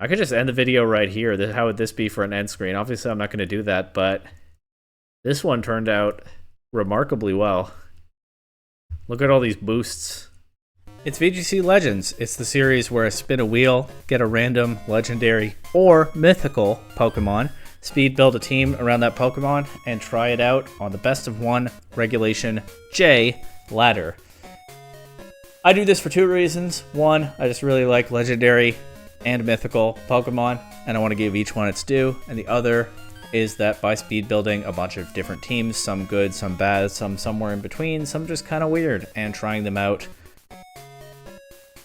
I could just end the video right here. How would this be for an end screen? Obviously, I'm not going to do that, but this one turned out remarkably well. Look at all these boosts. It's VGC Legends. It's the series where I spin a wheel, get a random, legendary, or mythical Pokemon, speed build a team around that Pokemon, and try it out on the best of one Regulation J ladder. I do this for two reasons. One, I just really like legendary and mythical Pokemon, and I want to give each one its due. And the other is that by speed building a bunch of different teams, some good, some bad, some somewhere in between, some just kind of weird, and trying them out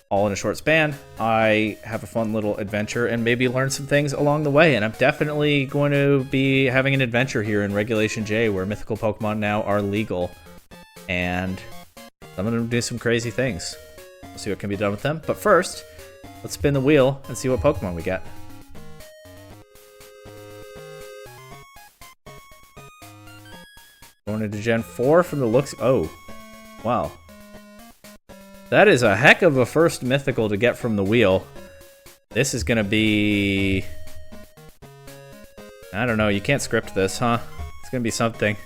all in a short span, I have a fun little adventure and maybe learn some things along the way. And I'm definitely going to be having an adventure here in Regulation J where mythical Pokemon now are legal. And I'm going to do some crazy things. We'll see what can be done with them. But first, let's spin the wheel and see what Pokemon we get. Going into Gen 4 from the looks... Oh, wow. That is a heck of a first mythical to get from the wheel. This is going to be... I don't know, you can't script this, huh? It's going to be something.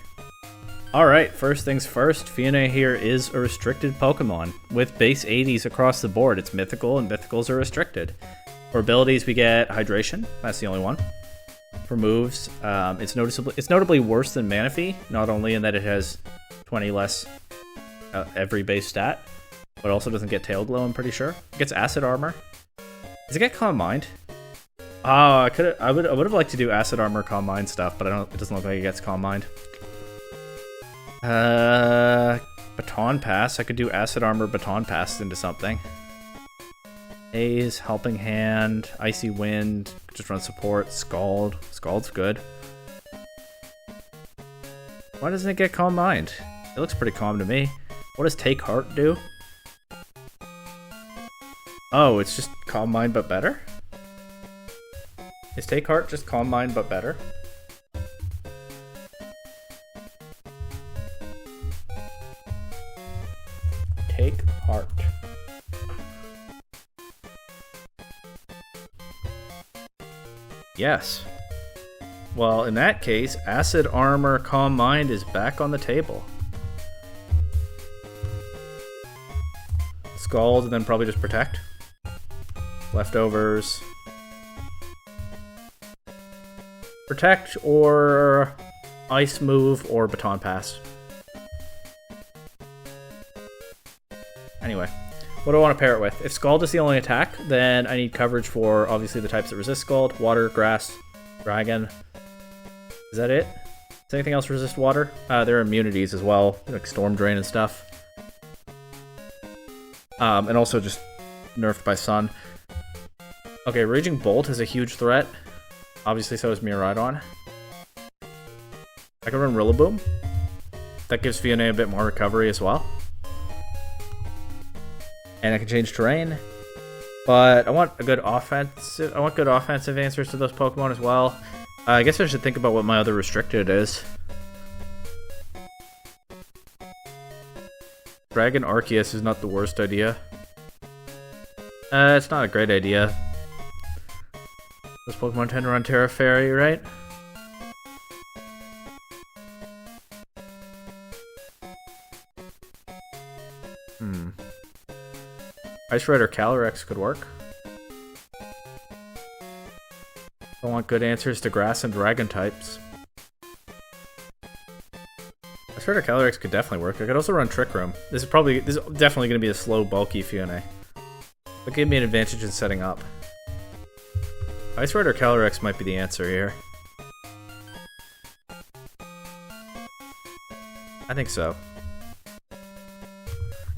Alright, first things first, Phione here is a restricted Pokemon. With base 80s across the board, it's mythical, and mythicals are restricted. For abilities, we get Hydration. That's the only one. For moves, it's notably worse than Manaphy, not only in that it has 20 less every base stat, but also doesn't get Tail Glow, I'm pretty sure. It gets Acid Armor. Does it get Calm Mind? Oh, I would have liked to do Acid Armor, Calm Mind stuff, but it doesn't look like it gets Calm Mind. Baton Pass. I could do Acid Armor, Baton Pass into something. Haze, Helping Hand, Icy Wind, just run support, Scald. Scald's good. Why doesn't it get Calm Mind? It looks pretty calm to me. What does Take Heart do? Oh, it's just Calm Mind but better? Is Take Heart just Calm Mind but better? Take Heart. Yes. Well, in that case, Acid Armor Calm Mind is back on the table. Scald and then probably just Protect. Leftovers. Protect or Ice Move or Baton Pass. Anyway, what do I want to pair it with? If Scald is the only attack, then I need coverage for obviously the types that resist Scald. Water, Grass, Dragon. Is that it? Does anything else resist water? There are immunities as well, like Storm Drain and stuff. And also just nerfed by Sun. Okay, Raging Bolt is a huge threat. Obviously, so is Miraidon. I can run Rillaboom. That gives Phione a bit more recovery as well. And I can change terrain. But I want a good offensive. I want good offensive answers to those Pokemon as well. I guess I should think about what my other restricted is. Dragon Arceus is not the worst idea. It's not a great idea. Those Pokemon tend to run Terra Fairy, right? Ice Rider Calyrex could work. I want good answers to Grass and Dragon types. Ice Rider Calyrex could definitely work. I could also run Trick Room. This is definitely going to be a slow, bulky Phione. But give me an advantage in setting up. Ice Rider Calyrex might be the answer here. I think so.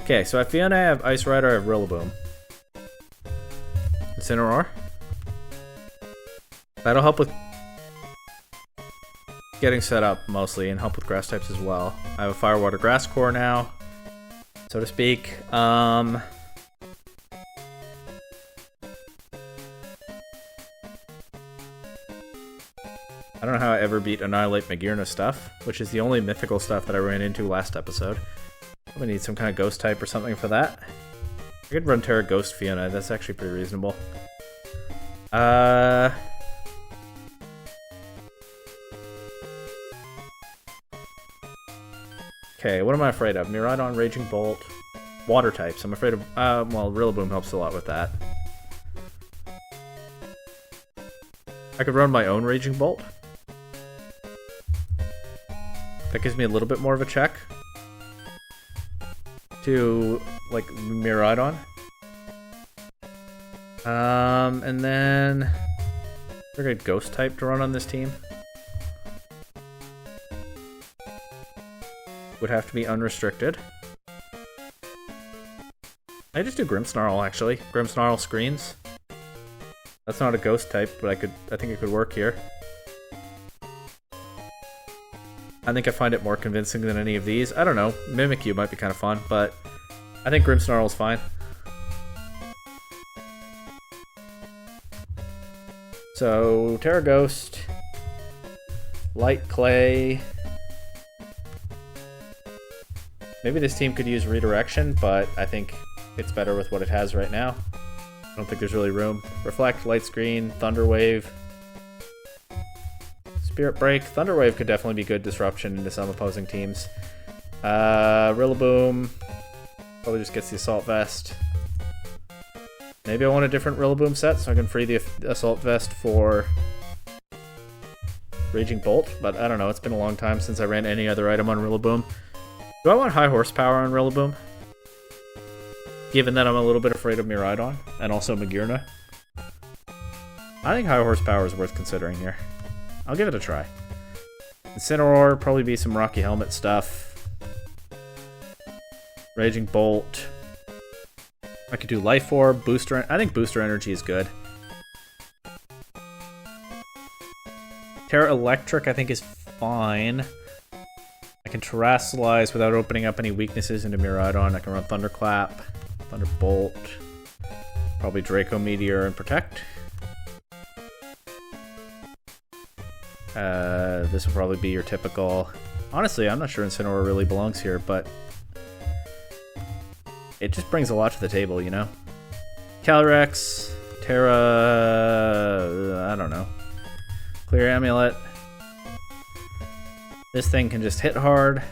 Okay, so at Phione I have Ice Rider, I have Rillaboom. Incineroar. That'll help with getting set up mostly, and help with grass types as well. I have a Fire, Water, Grass core now, so to speak. I don't know how I ever beat Annihilate Magearna stuff, which is the only mythical stuff that I ran into last episode. Probably need some kind of ghost type or something for that. I could run Terra Ghost Phione, that's actually pretty reasonable. Okay, what am I afraid of? Miraidon, Raging Bolt, water types. I'm afraid of, well, Rillaboom helps a lot with that. I could run my own Raging Bolt. That gives me a little bit more of a check to, like, Miraidon. And then is there a ghost type to run on this team? Would have to be unrestricted. I just do Grimmsnarl actually. Grimmsnarl screens. That's not a ghost type, but I think it could work here. I think I find it more convincing than any of these. I don't know. Mimikyu might be kind of fun, but I think Grimmsnarl's fine. So, Terra Ghost, Light Clay. Maybe this team could use Redirection, but I think it's better with what it has right now. I don't think there's really room. Reflect, Light Screen, Thunder Wave. Spirit Break. Thunder Wave could definitely be good disruption into some opposing teams. Rillaboom. Probably just gets the Assault Vest. Maybe I want a different Rillaboom set so I can free the Assault Vest for Raging Bolt, but I don't know. It's been a long time since I ran any other item on Rillaboom. Do I want high horsepower on Rillaboom? Given that I'm a little bit afraid of Miraidon and also Magearna. I think high horsepower is worth considering here. I'll give it a try. Incineroar, probably be some Rocky Helmet stuff. Raging Bolt. I could do Life Orb, Booster. I think Booster Energy is good. Terra Electric, I think, is fine. I can Terrasilize without opening up any weaknesses into Miraidon. I can run Thunderclap, Thunderbolt, probably Draco Meteor and Protect. This will probably be your typical... Honestly, I'm not sure Incineroar really belongs here, but it just brings a lot to the table, you know? Calyrex, Terra... I don't know. Clear Amulet. This thing can just hit hard.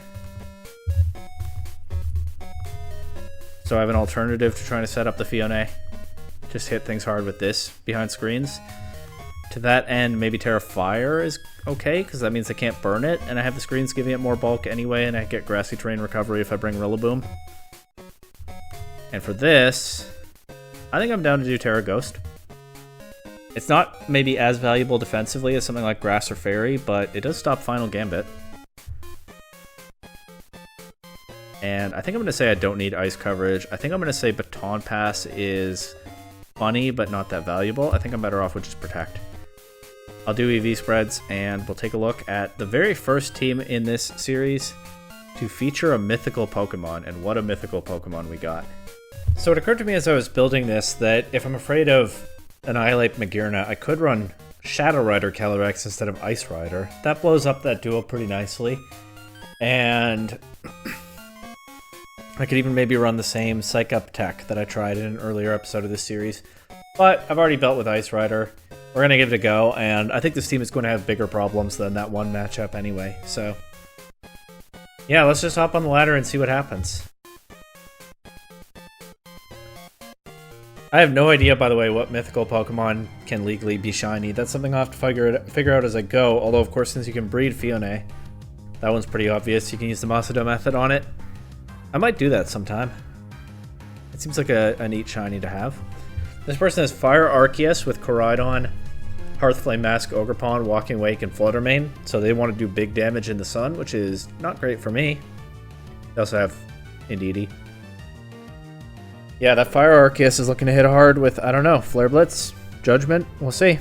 So I have an alternative to trying to set up the Phione. Just hit things hard with this behind screens. To that end, maybe Terra Fire is okay, because that means I can't burn it, and I have the screens giving it more bulk anyway, and I get Grassy Terrain Recovery if I bring Rillaboom. And for this, I think I'm down to do Terra Ghost. It's not maybe as valuable defensively as something like Grass or Fairy, but it does stop Final Gambit. And I think I'm going to say I don't need Ice coverage. I think I'm going to say Baton Pass is funny, but not that valuable. I think I'm better off with just Protect. I'll do EV spreads, and we'll take a look at the very first team in this series to feature a mythical Pokemon, and what a mythical Pokemon we got. So it occurred to me as I was building this that if I'm afraid of Annihilate Magearna, I could run Shadow Rider Calyrex instead of Ice Rider. That blows up that duo pretty nicely. And I could even maybe run the same Psych Up tech that I tried in an earlier episode of this series. But I've already built with Ice Rider. We're going to give it a go, and I think this team is going to have bigger problems than that one matchup anyway. So, yeah, let's just hop on the ladder and see what happens. I have no idea, by the way, what mythical Pokemon can legally be shiny. That's something I'll have to figure out as I go, although, of course, since you can breed Phione, that one's pretty obvious. You can use the Masudo method on it. I might do that sometime. It seems like a neat shiny to have. This person has Fire Arceus with Koraidon, Hearthflame Mask, Ogerpon, Walking Wake, and Fluttermane, so they want to do big damage in the sun, which is not great for me. They also have Indeedee. Yeah, that Fire Arceus is looking to hit hard with, I don't know, Flare Blitz, Judgment, we'll see.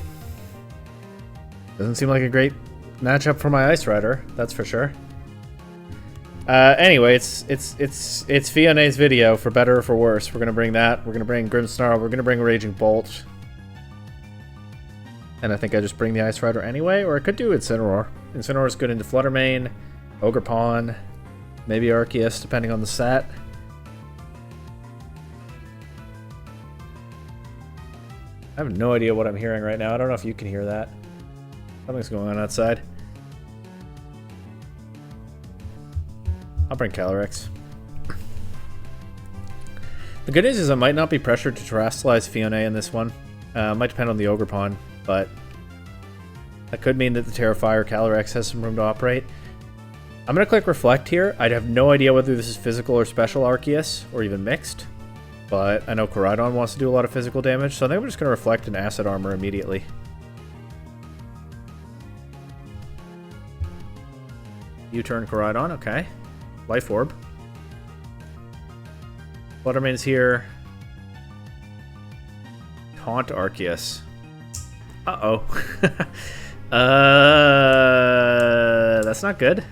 Doesn't seem like a great matchup for my Ice Rider, that's for sure. Anyway, it's Phione's video, for better or for worse. We're gonna bring that. We're gonna bring Grimmsnarl. We're gonna bring Raging Bolt. And I think I just bring the Ice Rider anyway, or I could do Incineroar. Incineroar's good into Fluttermane, Ogerpon, maybe Arceus, depending on the set. I have no idea what I'm hearing right now. I don't know if you can hear that. Something's going on outside. I'll bring Calyrex. The good news is I might not be pressured to terastallize Phione in this one. Might depend on the Ogerpon, but that could mean that the Terrifier Calyrex has some room to operate. I'm going to click Reflect here. I have no idea whether this is physical or special Arceus, or even mixed. But I know Koraidon wants to do a lot of physical damage, so I think we're just going to Reflect an Acid Armor immediately. U-turn Koraidon, okay. Life Orb. Fluttermane's here. Taunt Arceus. Uh-oh. That's not good.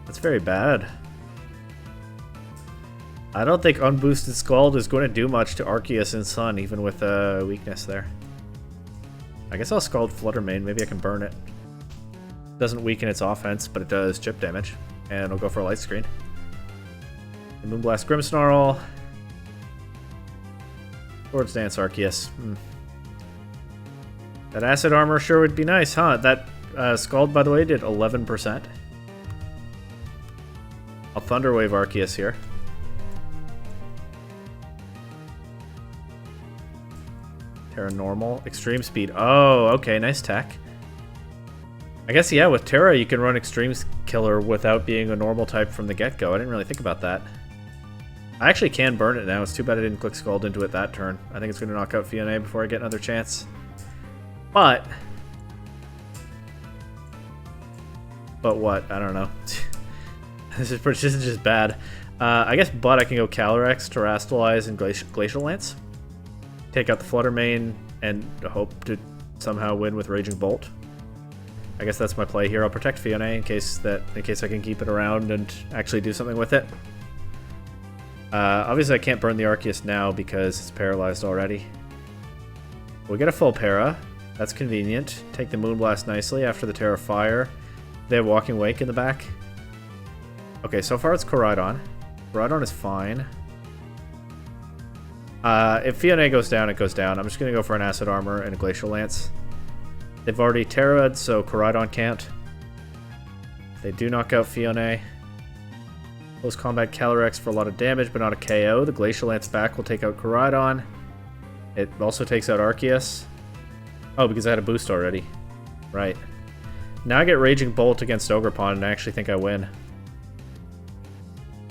That's very bad. I don't think Unboosted Scald is going to do much to Arceus and Sun, even with a weakness there. I guess I'll Scald Fluttermane. Maybe I can burn it. Doesn't weaken its offense, but it does chip damage. And I'll go for a Light Screen. Moonblast Grimmsnarl. Swords Dance Arceus. That Acid Armor sure would be nice, huh? That Scald, by the way, did 11%. I'll Thunder Wave Arceus here. Terra Normal. Extreme Speed. Oh, okay, nice tech. I guess, yeah, with Terra, you can run Extreme Killer without being a normal type from the get-go. I didn't really think about that. I actually can burn it now. It's too bad I didn't click Scald into it that turn. I think it's going to knock out Phione before I get another chance. But what? I don't know. This is just bad. I guess, but I can go Calyrex, Terastallize, and Glacial Lance. Take out the Fluttermane and hope to somehow win with Raging Bolt. I guess that's my play here. I'll protect Phione in case I can keep it around and actually do something with it. Obviously, I can't burn the Arceus now because it's paralyzed already. We get a full para. That's convenient. Take the Moonblast nicely after the Terra Fire. They have Walking Wake in the back. Okay, so far it's Koraidon. Koraidon is fine. If Phione goes down, it goes down. I'm just going to go for an Acid Armor and a Glacial Lance. They've already Terra'd, so Koraidon can't. They do knock out Phione. Close Combat Calyrex for a lot of damage, but not a KO. The Glacial Lance back will take out Koraidon. It also takes out Arceus. Oh, because I had a boost already. Right. Now I get Raging Bolt against Ogerpon, and I actually think I win.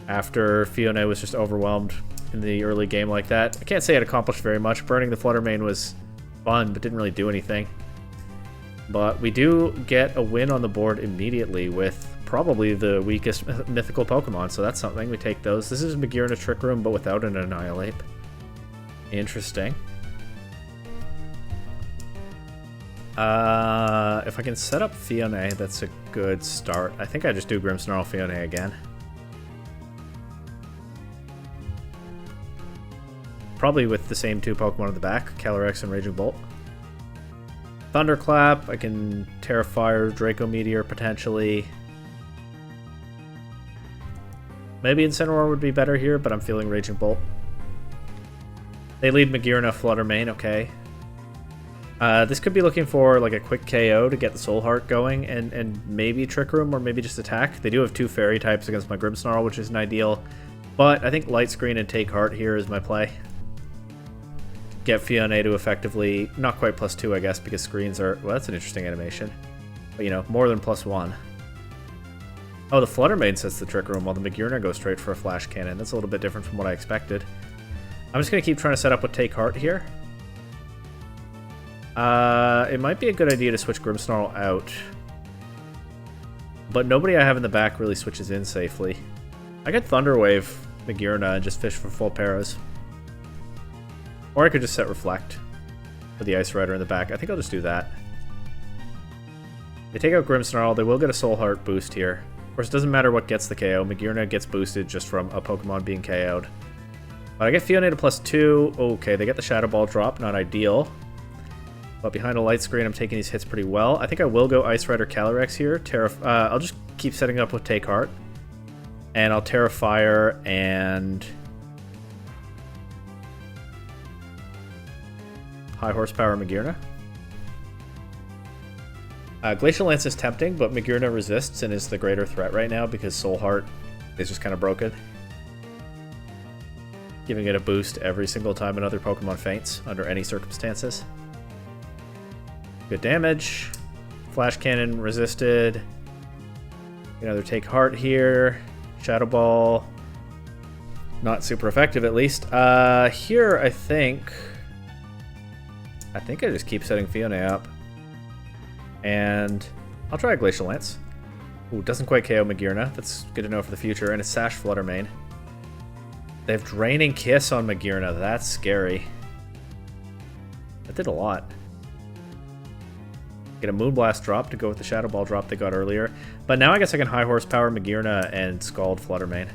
After Phione was just overwhelmed in the early game like that. I can't say it accomplished very much. Burning the Fluttermane was fun, but didn't really do anything. But we do get a win on the board immediately with probably the weakest mythical Pokemon, so that's something. We take those. This is Magearna Trick Room, but without an Annihilate. Interesting. If I can set up Phione, that's a good start. I think I just do Grimmsnarl Phione again. Probably with the same two Pokemon in the back, Calyrex and Raging Bolt. Thunderclap, I can Terrafire, Draco Meteor potentially. Maybe Incineroar would be better here, but I'm feeling Raging Bolt. They lead Magearna, Fluttermane, okay. This could be looking for like a quick KO to get the Soul Heart going and maybe Trick Room or maybe just attack. They do have two Fairy types against my Grimmsnarl, which isn't ideal. But I think Light Screen and Take Heart here is my play. Get Phione to effectively, not quite +2 I guess, because screens are, well, that's an interesting animation. But you know, more than +1. Oh, the Fluttermane sets the Trick Room while the Magearna goes straight for a Flash Cannon. That's a little bit different from what I expected. I'm just going to keep trying to set up with Take Heart here. It might be a good idea to switch Grimmsnarl out. But nobody I have in the back really switches in safely. I could Thunder Wave Magearna and just fish for full paras. Or I could just set Reflect with the Ice Rider in the back. I think I'll just do that. They take out Grimmsnarl. They will get a Soul Heart boost here. Of course, it doesn't matter what gets the KO. Magearna gets boosted just from a Pokemon being KO'd. But I get Phione to +2. Okay, they get the Shadow Ball drop. Not ideal. But behind a Light Screen, I'm taking these hits pretty well. I think I will go Ice Rider Calyrex here. I'll just keep setting up with Take Heart. And I'll Terrafire and... high horsepower Magirna. Glacial Lance is tempting, but Magirna resists and is the greater threat right now because Soul Heart is just kind of broken. Giving it a boost every single time another Pokemon faints under any circumstances. Good damage. Flash Cannon resisted. Another Take Heart here. Shadow Ball. Not super effective, at least. Here, I think I just keep setting Phione up. And I'll try a Glacial Lance. Ooh, doesn't quite KO Magirna. That's good to know for the future. And a Sash Flutter Mane. They have Draining Kiss on Magirna. That's scary. That did a lot. Get a Moonblast drop to go with the Shadow Ball drop they got earlier. But now I guess I can high horsepower Magirna and Scald Flutter Mane.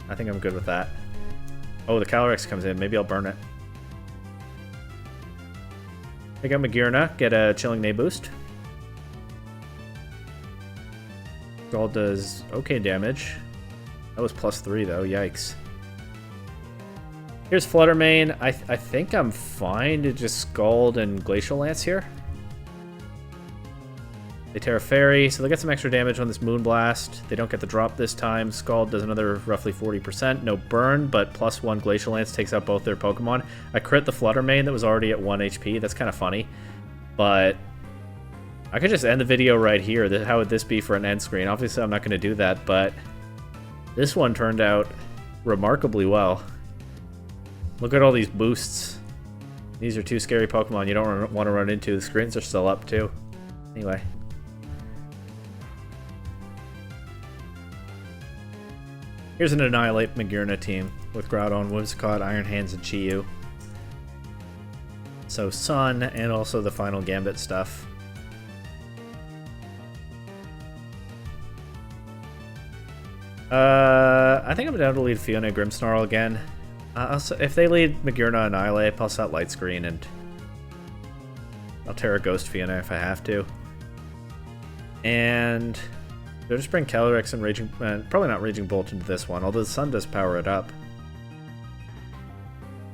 I think I'm good with that. Oh, the Calyrex comes in. Maybe I'll burn it. Take out Magirna, get a Chilling Neigh boost. Scald does okay damage. That was +3 though, yikes. Here's Flutter Mane. I think I'm fine to just Scald and Glacial Lance here. They Terra Fairy, so they get some extra damage on this Moonblast. They don't get the drop this time. Scald does another roughly 40%. No burn, but +1 Glacial Lance takes out both their Pokemon. I crit the Flutter Mane that was already at 1 HP. That's kind of funny. But I could just end the video right here. How would this be for an end screen? Obviously, I'm not going to do that, but this one turned out remarkably well. Look at all these boosts. These are two scary Pokemon you don't want to run into. The screens are still up, too. Anyway. Here's an Annihilate Magirna team with Groudon, Whimsicott, Iron Hands, and Chi-Yu. So Sun, and also the final Gambit stuff. I think I'm down to lead Phione Grimmsnarl again. If they lead Magirna Annihilate, I'll set Light Screen, and I'll Terra Ghost Phione if I have to. And they'll just bring Calyrex and Raging... probably not Raging Bolt into this one, although the Sun does power it up.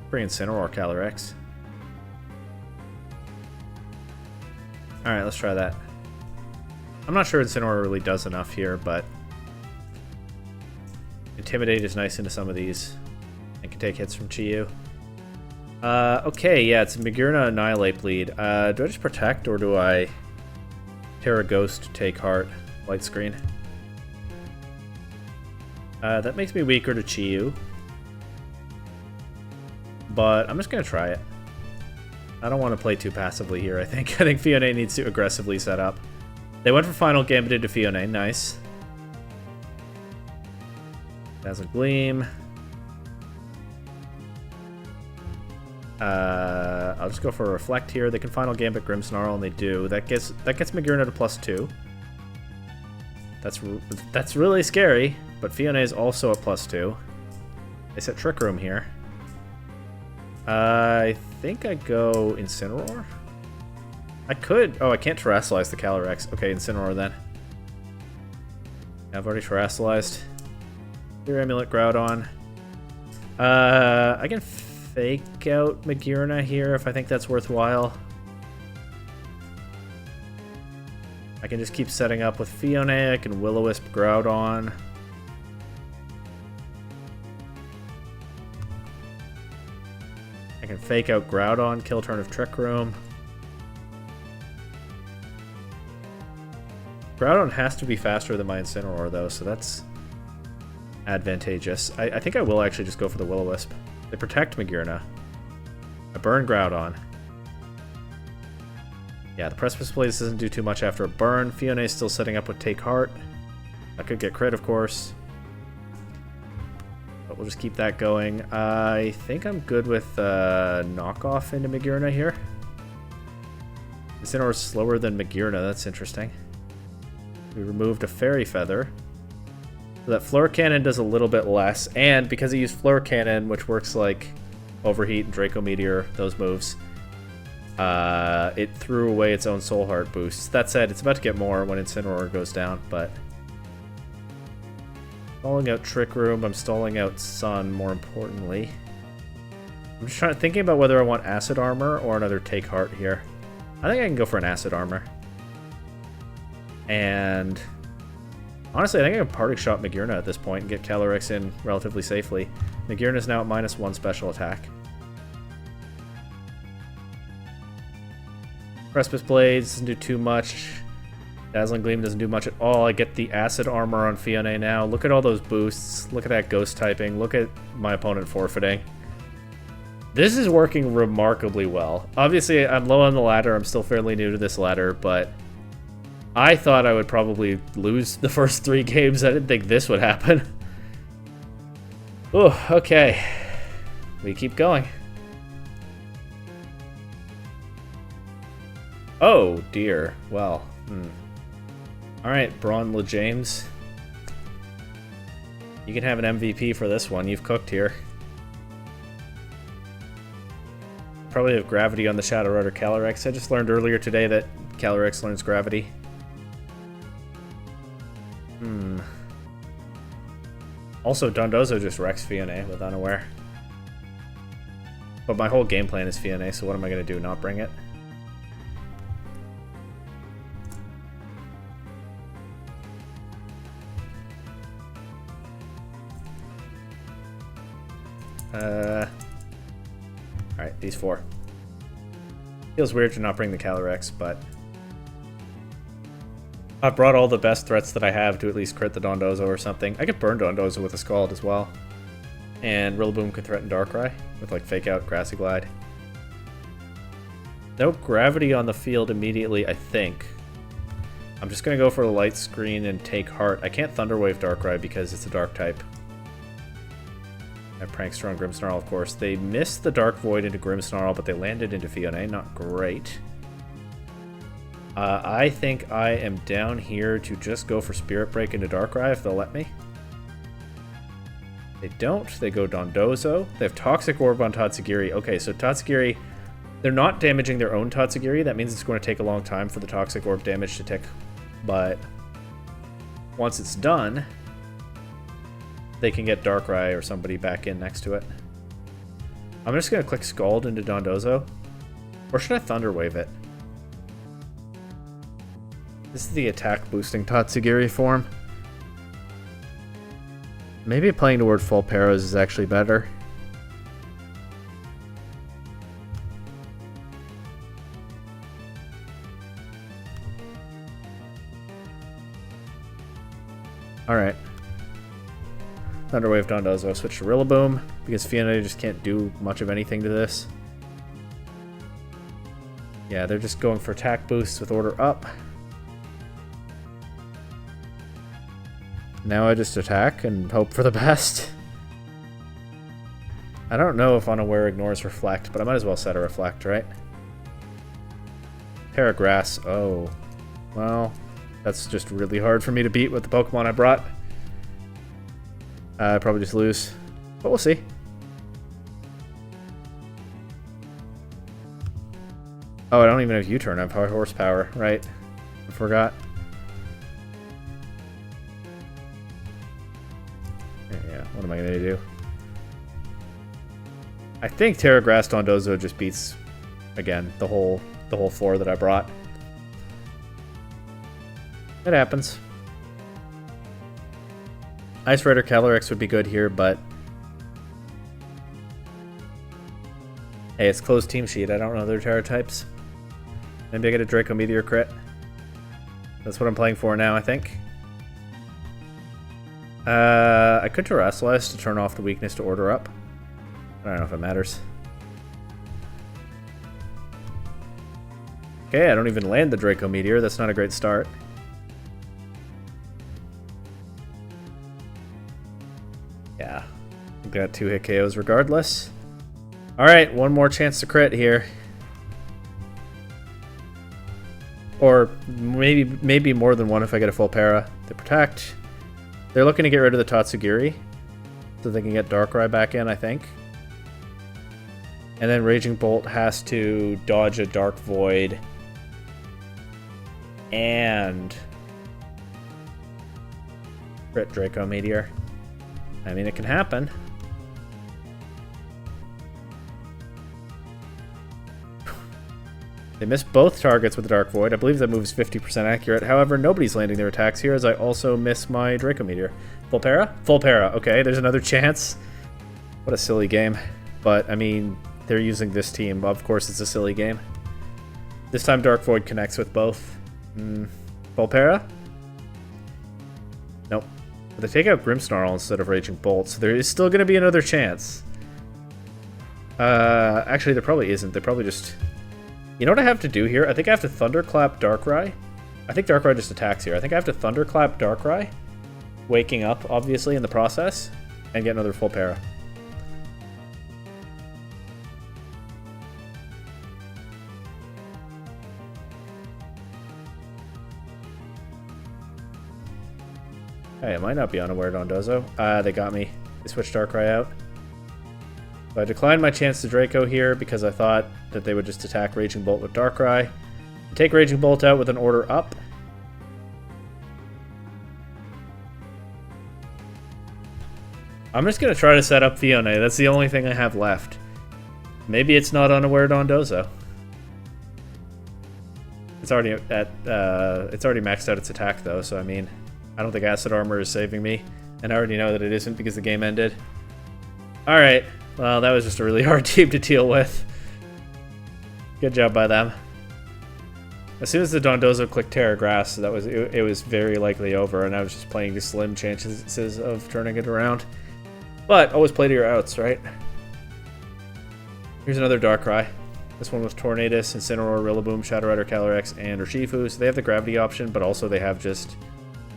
Bring Incineroar Calyrex. Alright, let's try that. I'm not sure Incineroar really does enough here, but Intimidate is nice into some of these and can take hits from Chi-Yu. Okay, yeah, it's Magirna Annihilate bleed. Do I just Protect, or do I Terra Ghost, Take Heart, Light Screen? That makes me weaker to Chi-Yu, but I'm just going to try it. I don't want to play too passively here, I think. I think Phione needs to aggressively set up. They went for Final Gambit into Phione, nice. Dazzle Gleam. I'll just go for a Reflect here. They can Final Gambit Grimmsnarl, and they do. That gets Magirna to +2. That's really scary, but Phione is also at +2. They set Trick Room here. I think I go Incineroar. I could... Oh, I can't Terrasilize the Calyrex. Okay, Incineroar then. I've already Terrasilized. Clear Amulet Groudon. I can fake out Magirna here if I think that's worthwhile. I can just keep setting up with Phione. I can Will-O-Wisp Groudon. I can fake out Groudon, kill turn of Trick Room. Groudon has to be faster than my Incineroar though, so that's advantageous. I think I will actually just go for the Will-O-Wisp. They protect Magirna. I burn Groudon. Yeah, the Precipice Blaze doesn't do too much after a burn. Phione is still setting up with Take Heart. I could get crit, of course. But we'll just keep that going. I think I'm good with knockoff into Magirna here. Incineroar is slower than Magirna. That's interesting. We removed a Fairy Feather. So that Fleur Cannon does a little bit less. And because I used Fleur Cannon, which works like Overheat and Draco Meteor, those moves, it threw away its own Soul Heart boosts. That said, it's about to get more when Incineroar goes down, but... Stalling out Trick Room, I'm stalling out Sun, more importantly. I'm just thinking about whether I want acid armor or another take heart here. I think I can go for an acid armor. And honestly, I think I can parting shot Magirna at this point and get Calyrex in relatively safely. Magirna is now at -1 special attack. Precipice Blades doesn't do too much. Dazzling Gleam doesn't do much at all. I get the acid armor on Phione now. Look at all those boosts. Look at that ghost typing. Look at my opponent forfeiting. This is working remarkably well. Obviously, I'm low on the ladder. I'm still fairly new to this ladder, but I thought I would probably lose the first 3 games. I didn't think this would happen. Oh, okay. We keep going. Oh, dear. Well, Alright, Braun LeJames. You can have an MVP for this one. You've cooked here. Probably have Gravity on the Shadow Rider Calyrex. I just learned earlier today that Calyrex learns Gravity. Also, Dondozo just wrecks Phione with Unaware. But my whole game plan is Phione, so what am I going to do? Not bring it? Alright, these 4. Feels weird to not bring the Calyrex, but I've brought all the best threats that I have to at least crit the Dondozo or something. I could burn Dondozo with a Scald as well. And Rillaboom could threaten Darkrai with like Fake Out, Grassy Glide. No Gravity on the field immediately, I think. I'm just going to go for a Light Screen and take Heart. I can't Thunder Wave Darkrai because it's a Dark type. I have Prankster on Grimmsnarl, of course. They missed the Dark Void into Grimmsnarl, but they landed into Phione. Not great. I think I am down here to just go for Spirit Break into Darkrai if they'll let me. They don't. They go Dondozo. They have Toxic Orb on Tatsugiri. Okay, so Tatsugiri, they're not damaging their own Tatsugiri. That means it's going to take a long time for the Toxic Orb damage to tick. But once it's done, they can get Darkrai or somebody back in next to it. I'm just going to click Scald into Dondozo. Or should I Thunder Wave it? This is the attack boosting Tatsugiri form. Maybe playing toward full Paras is actually better. Alright. Thunderwave Dondozo. Switch to Rillaboom, because Phione just can't do much of anything to this. Yeah, they're just going for attack boosts with order up. Now I just attack and hope for the best. I don't know if Unaware ignores Reflect, but I might as well set a Reflect, right? Paragrass. Oh. Well, that's just really hard for me to beat with the Pokemon I brought. I probably just lose, but we'll see. Oh, I don't even have U-turn. I have high horsepower, right? I forgot. Yeah, what am I going to do? I think Terragrass Dondozo just beats, again, the whole 4 that I brought. It happens. Ice Rider Calyrex would be good here, but hey, it's closed team sheet. I don't know their Terra types. Maybe I get a Draco Meteor crit. That's what I'm playing for now, I think. I could Terrasilize to turn off the weakness to order up. I don't know if it matters. Okay, I don't even land the Draco Meteor. That's not a great start. Yeah, got 2 hit KOs regardless. Alright, one more chance to crit here. Or maybe more than one if I get a full para. They protect. They're looking to get rid of the Tatsugiri, so they can get Darkrai back in, I think. And then Raging Bolt has to dodge a Dark Void and crit Draco Meteor. I mean, it can happen. They missed both targets with the Dark Void. I believe that move is 50% accurate. However, nobody's landing their attacks here as I also miss my Draco Meteor. Full para? Full para. Okay, there's another chance. What a silly game. But, I mean, they're using this team. Of course, it's a silly game. This time Dark Void connects with both. Full para? Nope. But they take out Grimmsnarl instead of Raging Bolt, so there is still going to be another chance. Actually, there probably isn't. They probably just... You know what I have to do here? I think I have to Thunderclap Darkrai. I think Darkrai just attacks here. I think I have to Thunderclap Darkrai, waking up, obviously, in the process, and get another full para. Hey, it might not be unaware Dondozo. They got me. They switched Darkrai out. So I declined my chance to Draco here because I thought that they would just attack Raging Bolt with Darkrai. Take Raging Bolt out with an order up. I'm just going to try to set up Phione. That's the only thing I have left. Maybe it's not unaware Dondozo. It's already it's already maxed out its attack though, so I mean, I don't think Acid Armor is saving me, and I already know that it isn't because the game ended. All right. Well, that was just a really hard team to deal with. Good job by them. As soon as the Dondozo clicked Terra Grass, it was very likely over, and I was just playing the slim chances of turning it around. But always play to your outs, right? Here's another Darkrai. This one with Tornadus, Incineroar, Rillaboom, Shadow Rider, Calyrex, and Urshifu. So they have the gravity option, but also they have just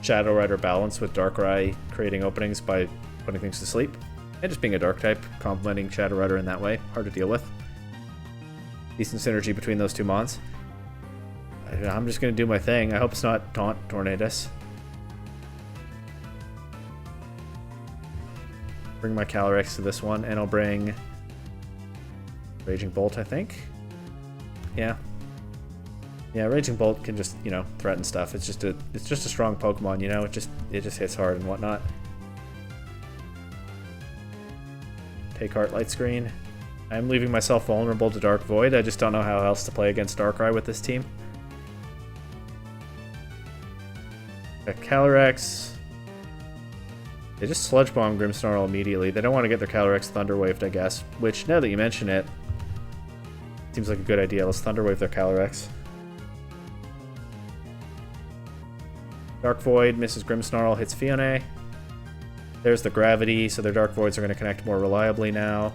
Shadow Rider balance with Darkrai creating openings by putting things to sleep. And just being a dark type, complementing Shadow Rider in that way. Hard to deal with. Decent synergy between those two mons. I'm just going to do my thing. I hope it's not Taunt Tornadus. Bring my Calyrex to this one, and I'll bring Raging Bolt, I think. Yeah. Yeah, Raging Bolt can just, you know, threaten stuff. It's just a strong Pokemon, you know. It just hits hard and whatnot. Take Heart Light Screen. I'm leaving myself vulnerable to Dark Void. I just don't know how else to play against Darkrai with this team. Got Calyrex. They just Sludge Bomb Grimmsnarl immediately. They don't want to get their Calyrex Thunder Waved, I guess. Which, now that you mention it, seems like a good idea. Let's Thunder Wave their Calyrex. Dark Void misses Grimmsnarl, hits Phione. There's the gravity, so their Dark Voids are going to connect more reliably now.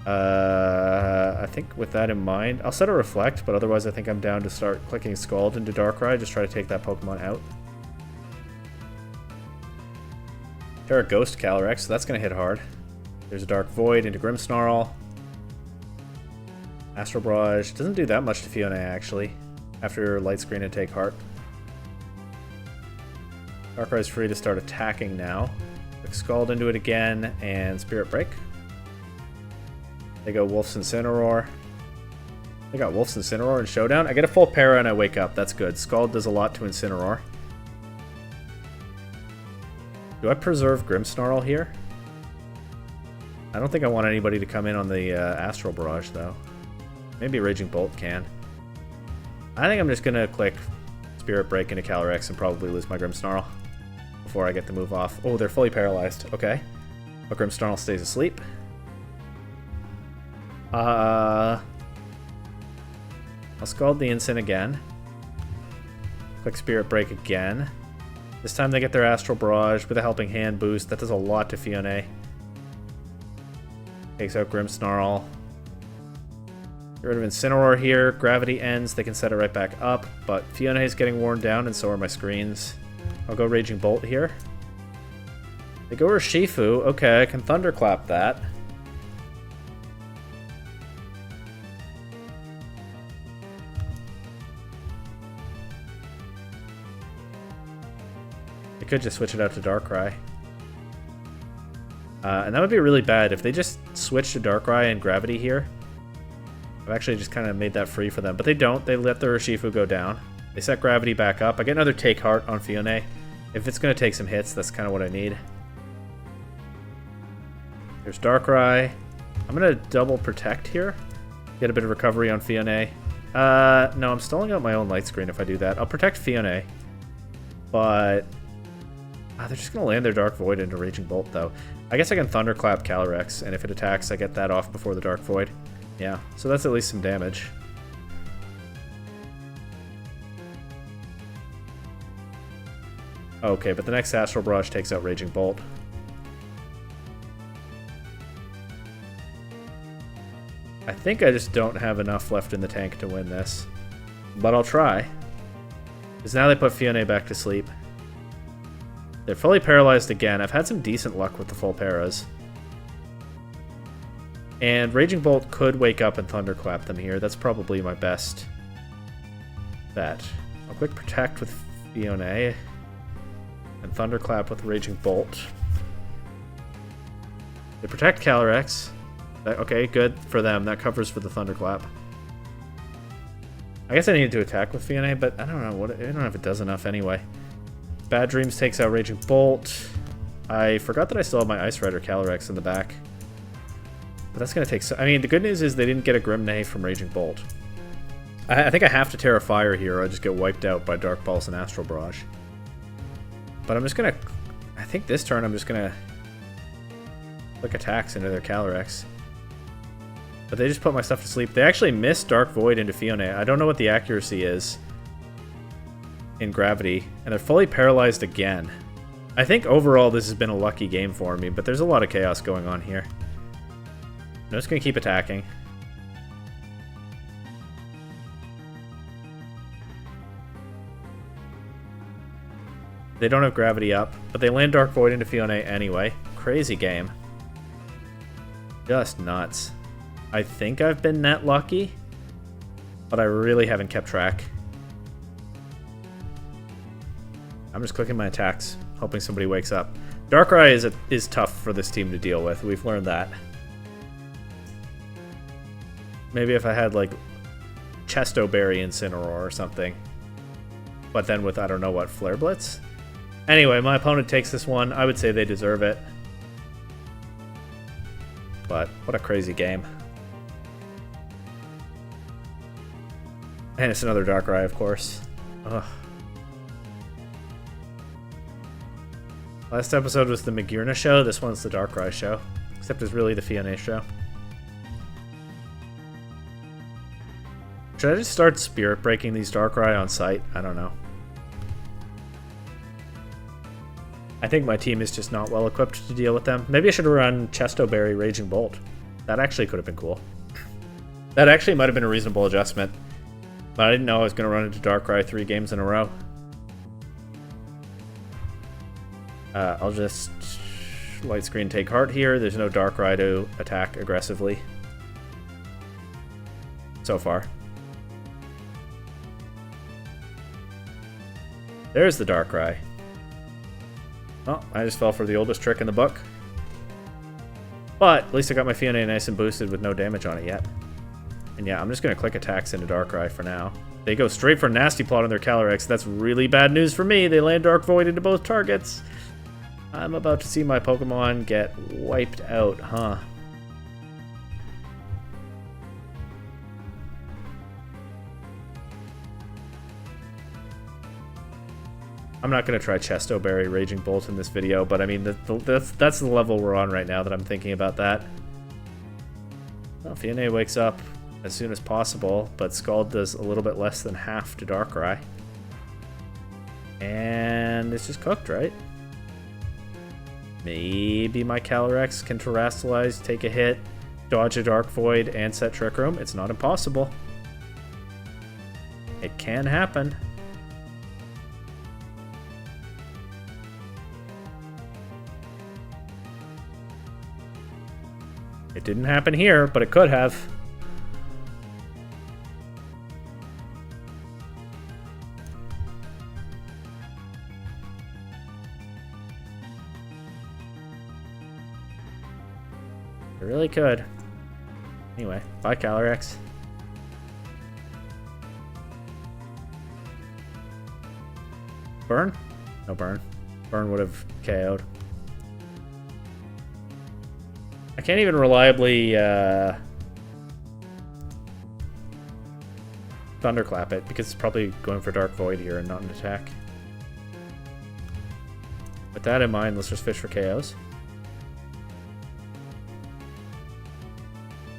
I think with that in mind, I'll set a Reflect, but otherwise I think I'm down to start clicking Scald into Darkrai, just try to take that Pokemon out. Terra Ghost Calyrex, so that's going to hit hard. There's a Dark Void into Grimmsnarl. Astral Barrage doesn't do that much to Phione, actually, after Light Screen and Take Heart. Darkrai's free to start attacking now. Quick Scald into it again, and Spirit Break. They go Wolf's Incineroar. They got Wolf's Incineroar in Showdown. I get a full para and I wake up. That's good. Scald does a lot to Incineroar. Do I preserve Grimmsnarl here? I don't think I want anybody to come in on the Astral Barrage, though. Maybe Raging Bolt can. I think I'm just going to click Spirit Break into Calyrex and probably lose my Grimmsnarl before I get the move off. Oh, they're fully paralyzed. Okay. But Grimmsnarl stays asleep. I'll Scald the Incin again. Click Spirit Break again. This time they get their Astral Barrage with a Helping Hand boost. That does a lot to Phione. Takes out Grimmsnarl. Get rid of Incineroar here. Gravity ends. They can set it right back up. But Phione is getting worn down, and so are my screens. I'll go Raging Bolt here. They go Urshifu. Okay, I can Thunderclap that. I could just switch it out to Darkrai. And that would be really bad if they just switch to Darkrai and Gravity here. I've actually just kind of made that free for them. But they don't. They let the Urshifu go down. They set Gravity back up. I get another Take Heart on Phione. If it's going to take some hits, that's kind of what I need. There's Darkrai. I'm going to double Protect here. Get a bit of recovery on Phione. No, I'm stalling out my own light screen if I do that. I'll protect Phione. But... they're just going to land their Dark Void into Raging Bolt, though. I guess I can Thunderclap Calyrex, and if it attacks, I get that off before the Dark Void. Yeah, so that's at least some damage. Okay, but the next Astral Barrage takes out Raging Bolt. I think I just don't have enough left in the tank to win this. But I'll try. Because now they put Phione back to sleep. They're fully paralyzed again. I've had some decent luck with the full paras. And Raging Bolt could wake up and Thunderclap them here. That's probably my best bet. I'll quick Protect with Phione. And Thunderclap with Raging Bolt. They protect Calyrex. Okay, good for them. That covers for the Thunderclap. I guess I needed to attack with Phione, but I don't know. I don't know if it does enough anyway. Bad Dreams takes out Raging Bolt. I forgot that I still have my Ice Rider Calyrex in the back. But that's going to take... I mean, the good news is they didn't get a Grim Neigh from Raging Bolt. I think I have to Terra Fire here, or I just get wiped out by Dark Pulse and Astral Barrage. But I'm just going to... I think this turn I'm just going to... click attacks into their Calyrex. But they just put my stuff to sleep. They actually missed Dark Void into Phione. I don't know what the accuracy is in Gravity. And they're fully paralyzed again. I think overall this has been a lucky game for me, but there's a lot of chaos going on here. I'm just going to keep attacking. They don't have Gravity up, but they land Dark Void into Phione anyway. Crazy game. Just nuts. I think I've been net lucky, but I really haven't kept track. I'm just clicking my attacks, hoping somebody wakes up. Darkrai is tough for this team to deal with. We've learned that. Maybe if I had, like, Chesto Berry Incineroar or something. But then with, I don't know what, Flare Blitz? Anyway, my opponent takes this one. I would say they deserve it. But what a crazy game. And it's another Darkrai, of course. Ugh. Last episode was the Magearna show. This one's the Darkrai show. Except it's really the Phione show. Should I just start Spirit Breaking these Darkrai on sight? I don't know. I think my team is just not well equipped to deal with them. Maybe I should have run Chesto Berry Raging Bolt. That actually could have been cool. That actually might have been a reasonable adjustment. But I didn't know I was going to run into Darkrai 3 games in a row. I'll just Light Screen take heart here. There's no Darkrai to attack aggressively. So far. There's the Darkrai. Oh, I just fell for the oldest trick in the book. But at least I got my Phione nice and boosted with no damage on it yet. And yeah, I'm just going to click attacks into Darkrai for now. They go straight for Nasty Plot on their Calyrex. That's really bad news for me. They land Dark Void into both targets. I'm about to see my Pokemon get wiped out, huh? I'm not going to try Chesto Berry Raging Bolt in this video, but I mean, that's the level we're on right now that I'm thinking about that. Well, Phione wakes up as soon as possible, but Scald does a little bit less than half to Darkrai. And it's just cooked, right? Maybe my Calyrex can Terrasilize, take a hit, dodge a Dark Void, and set Trick Room. It's not impossible. It can happen. It didn't happen here, but it could have. It really could. Anyway, bye Calyrex. Burn? No burn. Burn would have KO'd. I can't even reliably Thunderclap it, because it's probably going for Dark Void here and not an attack. With that in mind, let's just fish for KOs.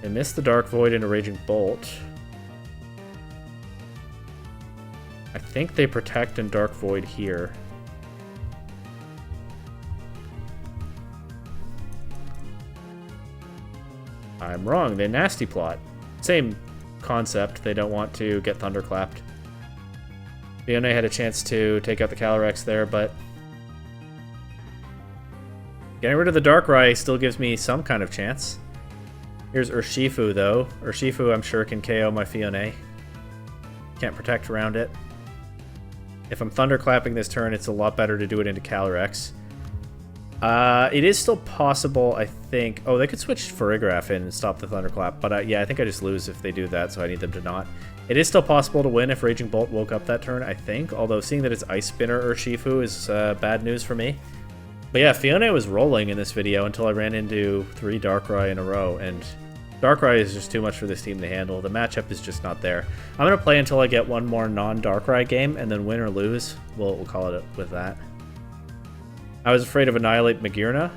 They missed the Dark Void into Raging Bolt. I think they protect and Dark Void here. I'm wrong, they Nasty Plot. Same concept, they don't want to get Thunderclapped. Phione had a chance to take out the Calyrex there, but getting rid of the Darkrai still gives me some kind of chance. Here's Urshifu, though. Urshifu, I'm sure, can KO my Phione. Can't protect around it. If I'm Thunderclapping this turn, it's a lot better to do it into Calyrex. It is still possible, I think. Oh, they could switch Farigiraf in and stop the Thunderclap, but yeah, I think I just lose if they do that, so I need them to not. It is still possible to win if Raging Bolt woke up that turn, I think, although seeing that it's Ice Spinner Urshifu is bad news for me. But yeah, Phione was rolling in this video until I ran into 3 Darkrai in a row, and Darkrai is just too much for this team to handle. The matchup is just not there. I'm going to play until I get one more non-Darkrai game, and then win or lose, we'll call it with that. I was afraid of Annihilate Magearna.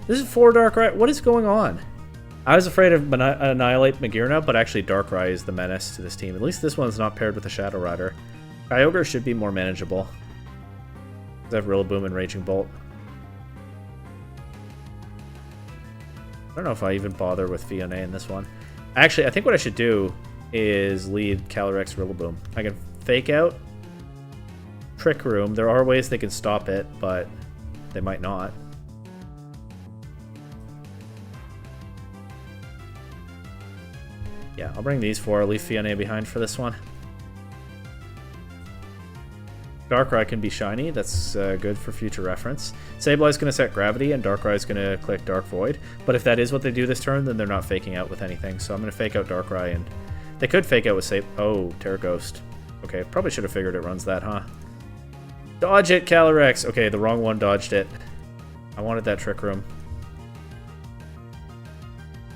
This is 4 Darkrai. What is going on? I was afraid of Annihilate Magearna, but actually Darkrai is the menace to this team. At least this one's not paired with a Shadow Rider. Kyogre should be more manageable. I have Rillaboom and Raging Bolt. I don't know if I even bother with Phione in this one. Actually, I think what I should do is lead Calyrex Rillaboom. I can Fake Out, Trick Room. There are ways they can stop it, but they might not. Yeah, I'll bring these 4. I'll leave Phione behind for this one. Darkrai can be shiny. That's good for future reference. Sableye's going to set Gravity, and Darkrai's going to click Dark Void. But if that is what they do this turn, then they're not faking out with anything. So I'm going to fake out Darkrai, and they could fake out with Oh, Terra Ghost. Okay, probably should have figured it runs that, huh? Dodge it, Calyrex! Okay, the wrong one dodged it. I wanted that Trick Room.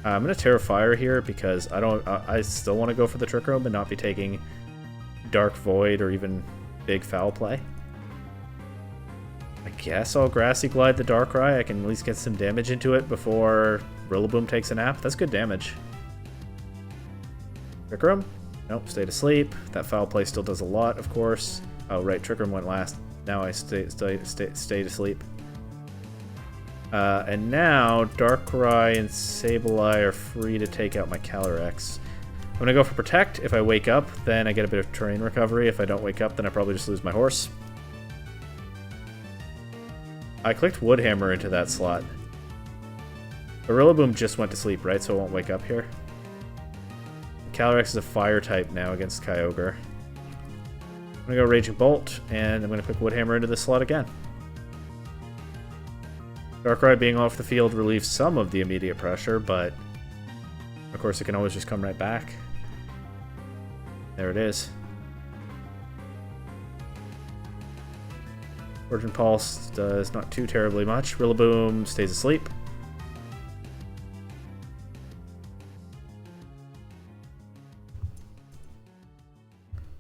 I'm going to Terra Fire here because I still want to go for the Trick Room and not be taking Dark Void or even big foul play. I guess I'll Grassy Glide the Darkrai. I can at least get some damage into it before Rillaboom takes a nap. That's good damage. Trick Room? Nope, stayed asleep. That foul play still does a lot, of course. Oh, right, Trick Room went last. Now I stayed asleep. And now Darkrai and Sableye are free to take out my Calyrex. I'm going to go for Protect. If I wake up, then I get a bit of terrain recovery. If I don't wake up, then I probably just lose my horse. I clicked Woodhammer into that slot. But Rillaboom just went to sleep, right? So it won't wake up here. Calyrex is a Fire type now against Kyogre. I'm going to go Raging Bolt, and I'm going to click Woodhammer into this slot again. Darkrai being off the field relieves some of the immediate pressure, but of course it can always just come right back. There it is. Origin Pulse does not too terribly much. Rillaboom stays asleep.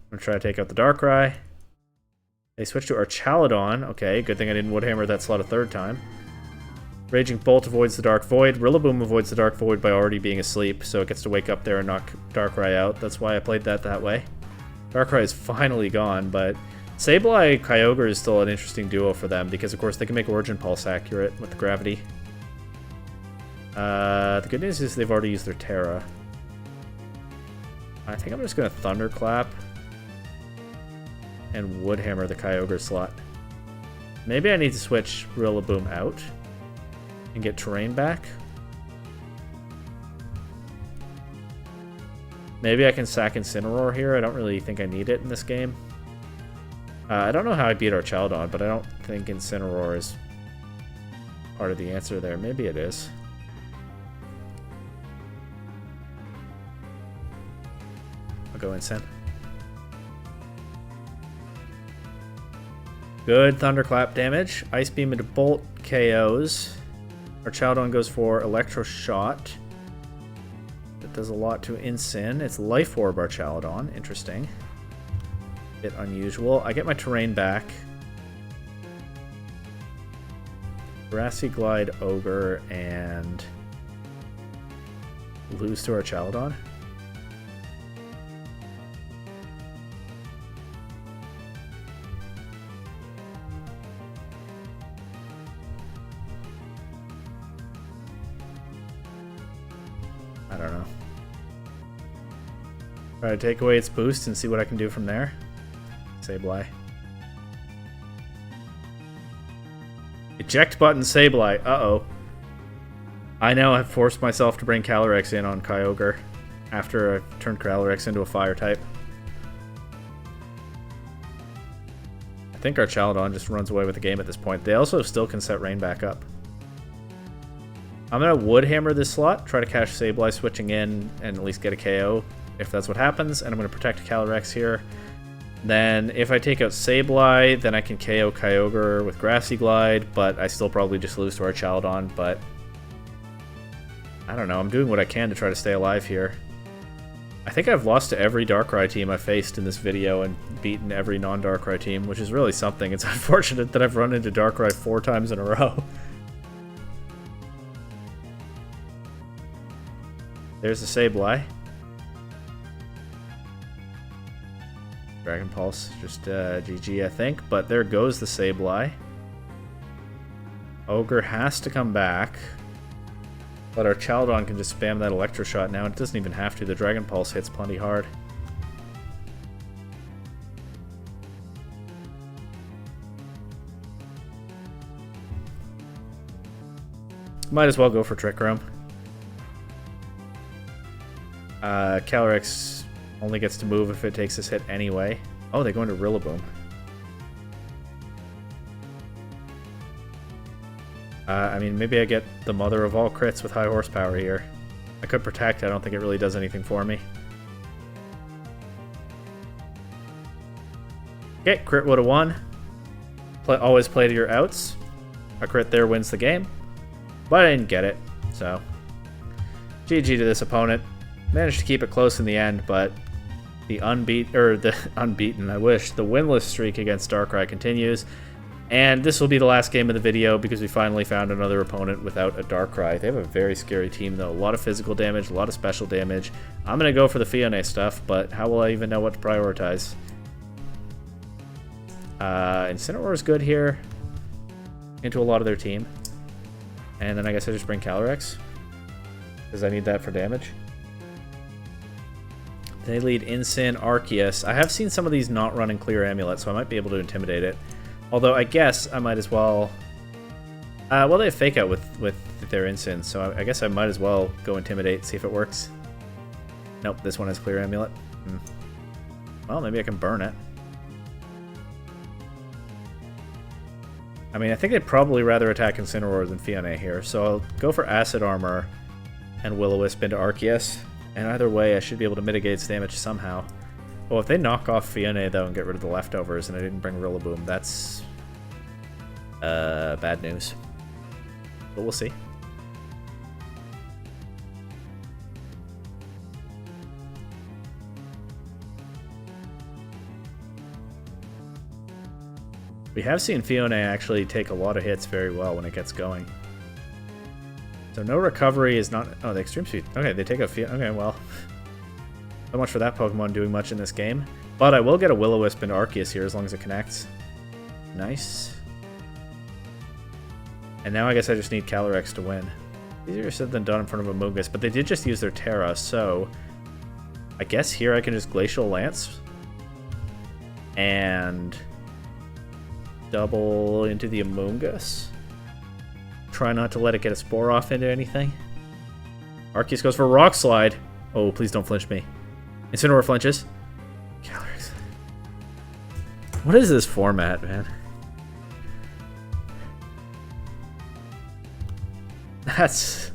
I'm going to try to take out the Darkrai. They switch to Archaladon. Okay, good thing I didn't Woodhammer that slot a third time. Raging Bolt avoids the Dark Void. Rillaboom avoids the Dark Void by already being asleep, so it gets to wake up there and knock Darkrai out. That's why I played that way. Darkrai is finally gone, but Sableye Kyogre is still an interesting duo for them because, of course, they can make Origin Pulse accurate with the Gravity. The good news is they've already used their Terra. I think I'm just going to Thunderclap and Woodhammer the Kyogre slot. Maybe I need to switch Rillaboom out and get terrain back. Maybe I can sack Incineroar here. I don't really think I need it in this game. I don't know how I beat Archaladon, but I don't think Incineroar is part of the answer there. Maybe it is. I'll go Incin. Good Thunderclap damage. Ice Beam into Bolt KOs. Archaladon goes for Electro Shot. That does a lot to Incin. It's Life Orb Archaludon. Interesting. Bit unusual. I get my terrain back. Grassy Glide, Ogre, and lose to Archaludon. I don't know. Try to take away its boost and see what I can do from there. Sableye. Eject button Sableye. Uh-oh. I now have forced myself to bring Calyrex in on Kyogre after I've turned Calyrex into a fire type. I think Archaludon just runs away with the game at this point. They also still can set Rain back up. I'm going to Wood Hammer this slot, try to catch Sableye switching in and at least get a KO if that's what happens, and I'm going to protect Calyrex here. Then if I take out Sableye, then I can KO Kyogre with Grassy Glide, but I still probably just lose to Archaludon, but I don't know, I'm doing what I can to try to stay alive here. I think I've lost to every Darkrai team I've faced in this video and beaten every non-Darkrai team, which is really something. It's unfortunate that I've run into Darkrai 4 times in a row. There's the Sableye. Dragon Pulse, just GG I think, but there goes the Sableye. Ogre has to come back, but our Archaludon can just spam that Electro Shot now. It doesn't even have to, the Dragon Pulse hits plenty hard. Might as well go for Trick Room. Calyrex only gets to move if it takes this hit anyway. Oh, they go into Rillaboom. I mean, maybe I get the mother of all crits with high horsepower here. I could protect, I don't think it really does anything for me. Okay, crit would have won. Always play to your outs. A crit there wins the game. But I didn't get it, so GG to this opponent. Managed to keep it close in the end, but the winless streak against Darkrai continues. And this will be the last game of the video because we finally found another opponent without a Darkrai. They have a very scary team though. A lot of physical damage, a lot of special damage. I'm going to go for the Phione stuff, but how will I even know what to prioritize? Incineroar is good here. Into a lot of their team. And then I guess I just bring Calyrex, because I need that for damage. They lead Incin, Arceus. I have seen some of these not running Clear Amulet, so I might be able to intimidate it. Although I guess I might as well... well, they have Fake Out with their Incin, so I guess I might as well go Intimidate, see if it works. Nope, this one has Clear Amulet. Well, maybe I can burn it. I mean, I think I'd probably rather attack Incineroar than Phione here, so I'll go for Acid Armor and Will-O-Wisp into Arceus. And either way, I should be able to mitigate its damage somehow. Well, if they knock off Phione, though, and get rid of the leftovers, and I didn't bring Rillaboom, that's bad news. But we'll see. We have seen Phione actually take a lot of hits very well when it gets going. So no recovery is not... Oh, the Extreme Speed. Okay, they take a... Okay, well... So much for that Pokemon doing much in this game. But I will get a Will-O-Wisp into Arceus here as long as it connects. Nice. And now I guess I just need Calyrex to win. Easier said than done in front of a Amoonguss, but they did just use their Terra, so... I guess here I can just Glacial Lance. And... double into the Amoonguss. Try not to let it get a Spore off into anything. Arceus goes for Rock Slide. Oh, please don't flinch me. Incineroar flinches. Calyrex. What is this format, man? That's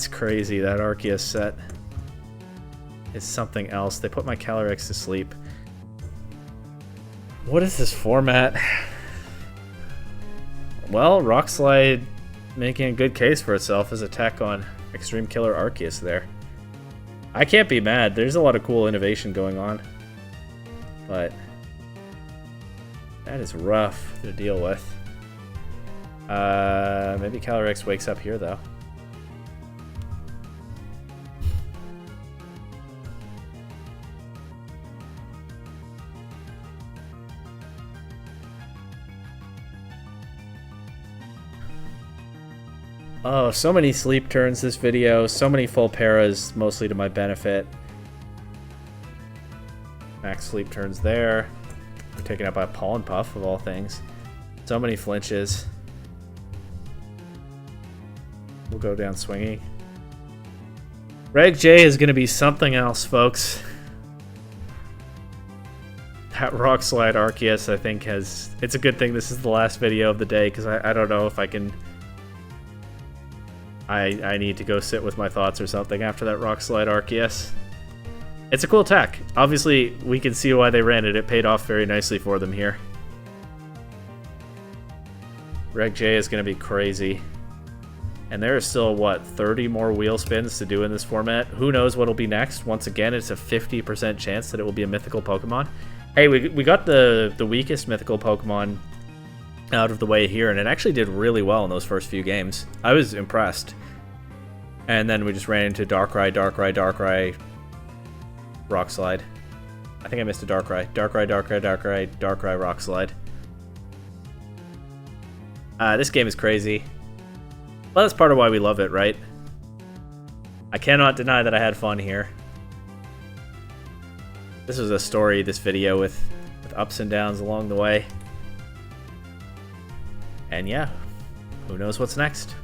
crazy. That Arceus set is something else. They put my Calyrex to sleep. What is this format? Well, Rock Slide making a good case for itself as a tech on Extreme Killer Arceus there. I can't be mad. There's a lot of cool innovation going on. But that is rough to deal with. Maybe Calyrex wakes up here, though. Oh, so many sleep turns this video, so many full paras, mostly to my benefit. Max sleep turns there. We're taken out by a Pollen Puff, of all things. So many flinches. We'll go down swinging. Reg J is going to be something else, folks. That Rock Slide Arceus, I think, has... It's a good thing this is the last video of the day, because I don't know if I can... I need to go sit with my thoughts or something after that Rock Slide Arceus. It's a cool attack. Obviously, we can see why they ran it. It paid off very nicely for them here. Reg J is going to be crazy. And there are still, what, 30 more wheel spins to do in this format? Who knows what'll be next? Once again, it's a 50% chance that it will be a mythical Pokemon. Hey, we got the weakest mythical Pokemon out of the way here, and it actually did really well in those first few games. I was impressed. And then we just ran into Darkrai, Darkrai, Darkrai, Rock Slide. I think I missed a Darkrai. Darkrai, Darkrai, Darkrai, Darkrai, Rock Slide. This game is crazy. Well, that's part of why we love it, right? I cannot deny that I had fun here. This was a story, this video, with ups and downs along the way. And yeah, who knows what's next?